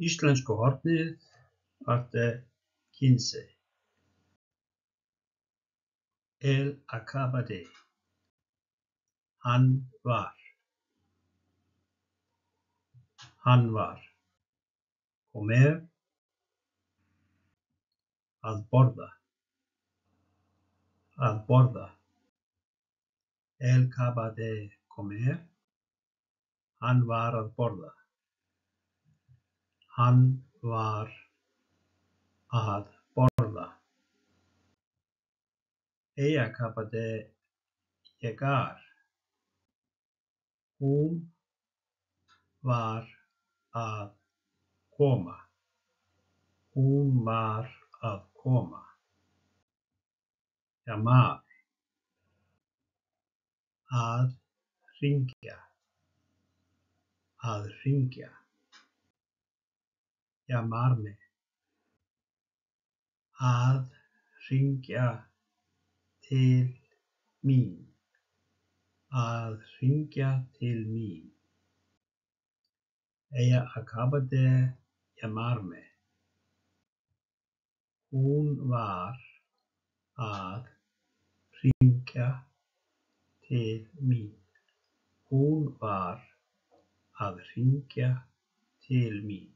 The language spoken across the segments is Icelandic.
Íslensku hornið parte 15. Él acaba de. Hann var. Comer. Að borða. Él acaba de comer. Hann var að borða. Hann var að borða. Ella acaba de llegar. Hún var að koma. Hún var að koma. Llamar. Að hringja. Að hringja. Llamarme. Að hringja til mín. Að hringja til mín. Ella acaba de llamarme. Hún var að hringja til mín. Hún var að hringja til mín.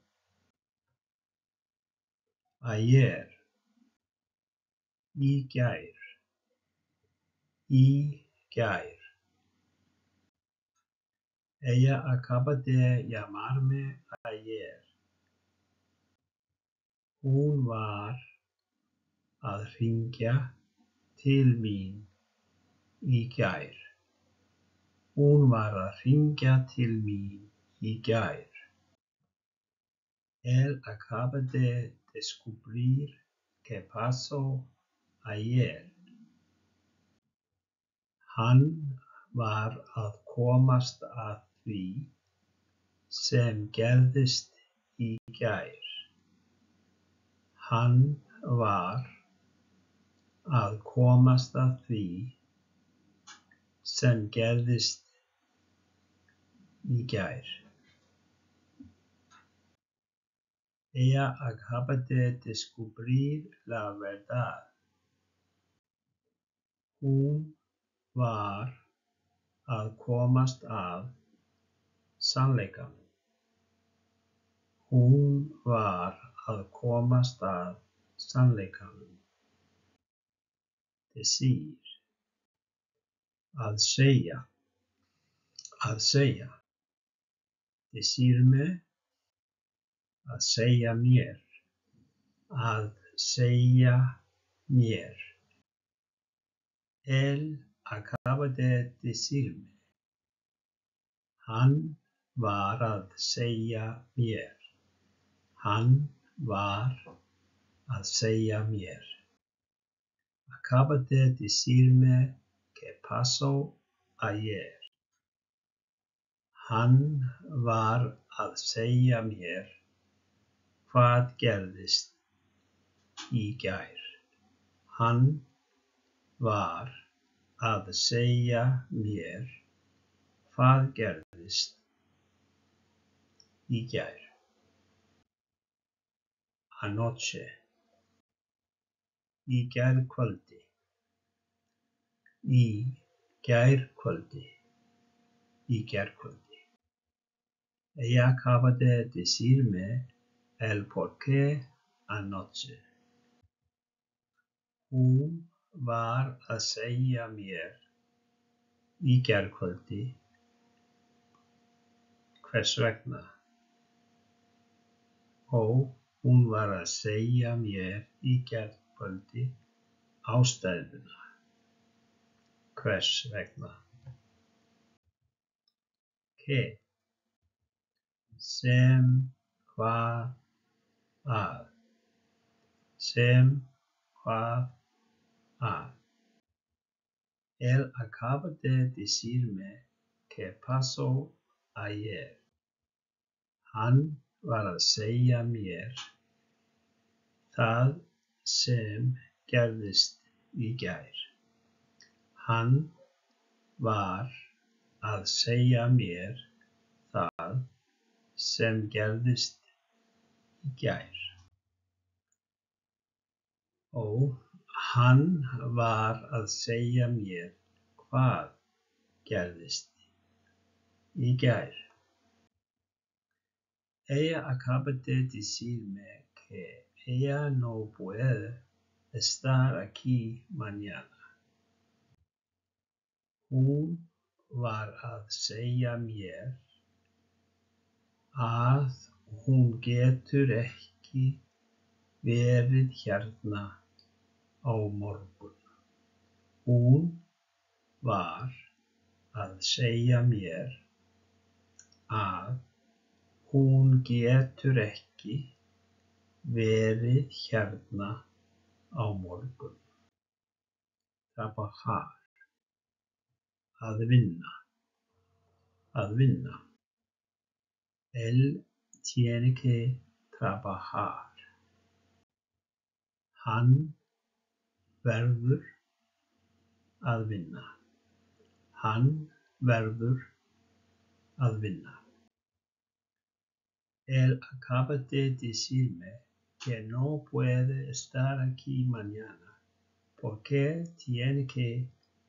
Ayer. Í gær. Í gær. Ella acaba de llamarme ayer. Hún var að hringja til mín í gær. Hún var að hringja til mín í gær. Él acaba de descubrir qué pasó ayer. Hann var að komast að því sem gerðist í gær. Hann var að komast að því sem gerðist í gær. Ella acaba de descubrir la verdad. Hún var að komast að sannleikanum. Hún var að komast að sannleikanum. Decir. Að segja. Að segja. Decirme. Að segja mér. Að segja mér. Él acaba de decirme. Hann var að segja mér. Hann var að segja mér. Acaba de decirme qué pasó ayer. Hann var að segja mér hvað gerðist í gær. Hann var að segja mér hvað gerðist í gær. Anoche. Í gærkvöldi. Í gærkvöldi. Í gærkvöldi. Ella acaba de decirme el porqué anoche. Hún var að segja mér í gærkvöldi hvers vegna. Og hún var að segja mér í gærkvöldi ástæðuna. Hvers vegna. Que. Sem hvað að. Sem hvað að. Él acaba de decirme qué pasó ayer. Hann var að segja mér það sem gerðist í gær. Hann var að segja mér það sem gerðist í gær. Hann var að segja mér hvað gerðist í gær. Ella acaba de decirme que ella no puede estar aquí mañana. Hún var að segja mér að hún getur ekki verið hérna á morgun. Hún var að segja mér að hún getur ekki verið hérna á morgun. Trabajar. Að vinna. Að vinna. Él tiene que trabajar. Hann verður að vinna. Hann verður að vinna. Él acaba de decirme que no puede estar aquí mañana porque tiene que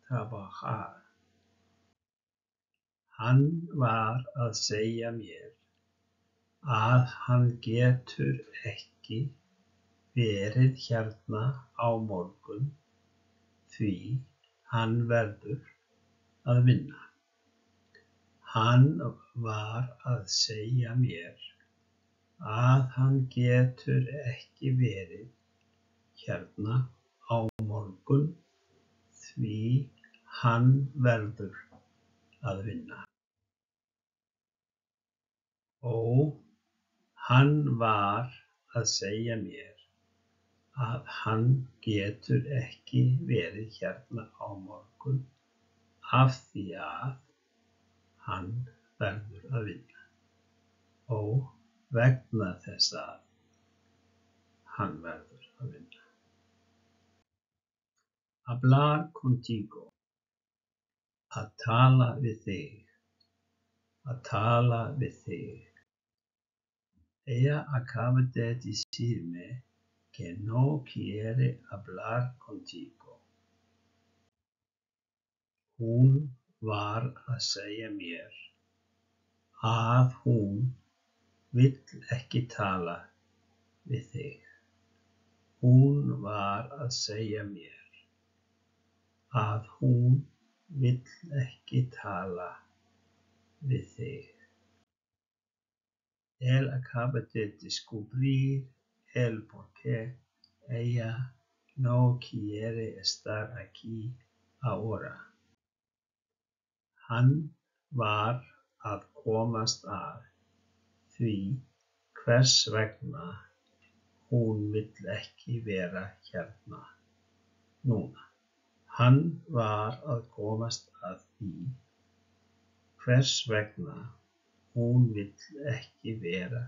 trabajar. Hann var að segja mér að hann getur ekki verið hérna á morgun því hann verður að vinna. Hann var að segja mér að hann getur ekki verið hérna á morgun því hann verður að vinna. Hann var að segja mér að hann getur ekki verið hérna á morgun af því að hann verður að vinna. Vegna þess að hann verður að vinna. Hablar contigo. Að tala við þig. Að tala við þig. Ella acaba de decirme que no quiere hablar contigo. Hún var að segja mér að hún vill ekki tala við þig. Hún var að segja mér að hún vill ekki tala við þig. Él acaba de descubrir el por qué ella no quiere estar aquí ahora. Hann var að komast að því hvers vegna hún vill ekki vera hérna núna. Hann var að komast að því hvers vegna hún vill ekki vera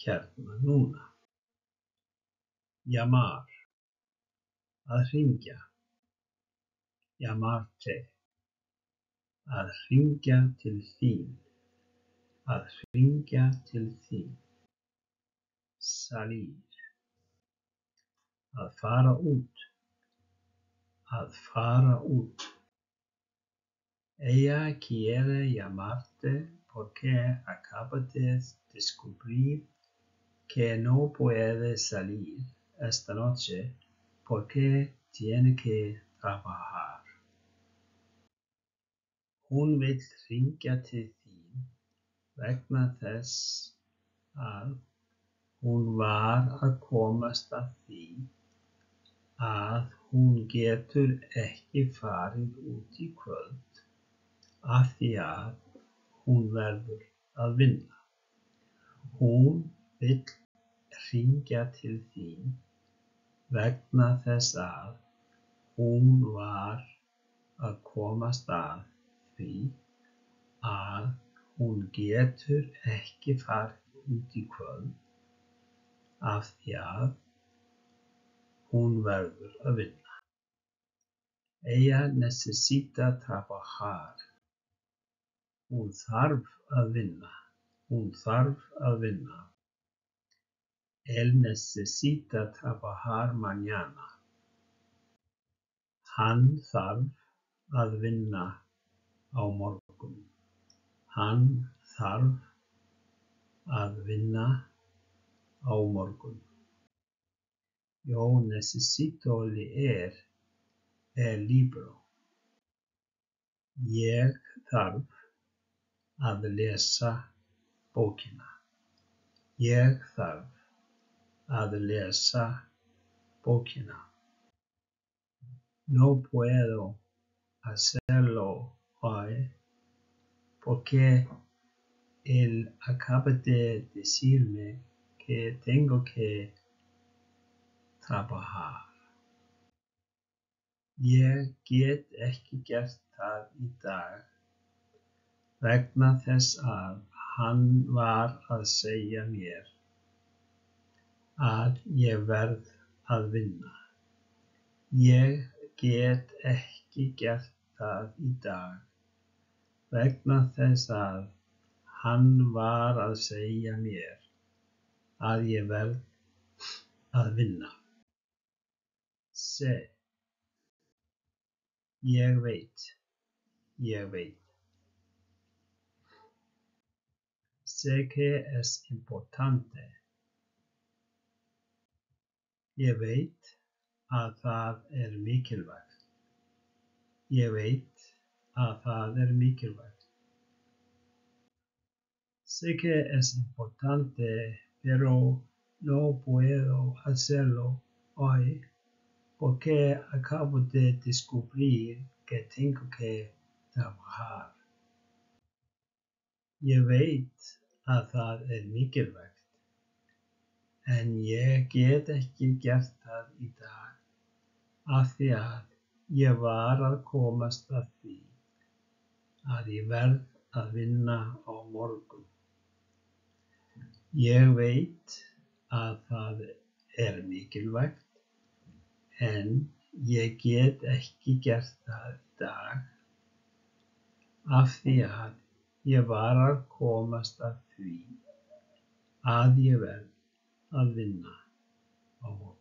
hérna núna. Llamar. Að hringja. Llamarte. Að hringja til þín. Að hringja til þín. Salir. Að fara út. Að fara út. Ella quiere llamarte porque acaba de descubrir que no puede salir esta noche porque tiene que trabajar. Hún vill hringja til þín vegna þess að hún var að komast að því að hún getur ekki farið út í kvöld af því að hún verður að vinna. Hún vill hringja til þín vegna þess að hún var að komast að því að hún getur ekki farið út í kvöld af því að hún verður að vinna. Ella necesita trabajar. Hún þarf að vinna. Hún þarf að vinna. Él necesita trabajar mañana. Hann þarf að vinna á morgun. Hann þarf að vinna á morgun. Yo necesito leer el libro. Ég þarf að lesa bókina. Ég þarf að lesa bókina. No puedo hacerlo hoy porque él acaba de decirme que tengo que trabajar. Ég get ekki gert það í dag vegna þess að hann var að segja mér að ég verð að vinna. Ég get ekki gert það í dag vegna þess að hann var að segja mér að ég verð að vinna. Sé. Ég veit. Sé que es importante. Ég veit að það mikilvægt. Ég veit að það mikilvægt. Sé que es importante, pero no puedo hacerlo hoy porque acabo de descubrir que tengo que trabajar. Ég veit að það mikilvægt, en ég get ekki gert það í dag af því að ég var að komast að því að ég verð að vinna á morgun. Ég veit að það mikilvægt, en ég get ekki gert það í dag af því að ég var að komast að því að ég verð að vinna á morgun.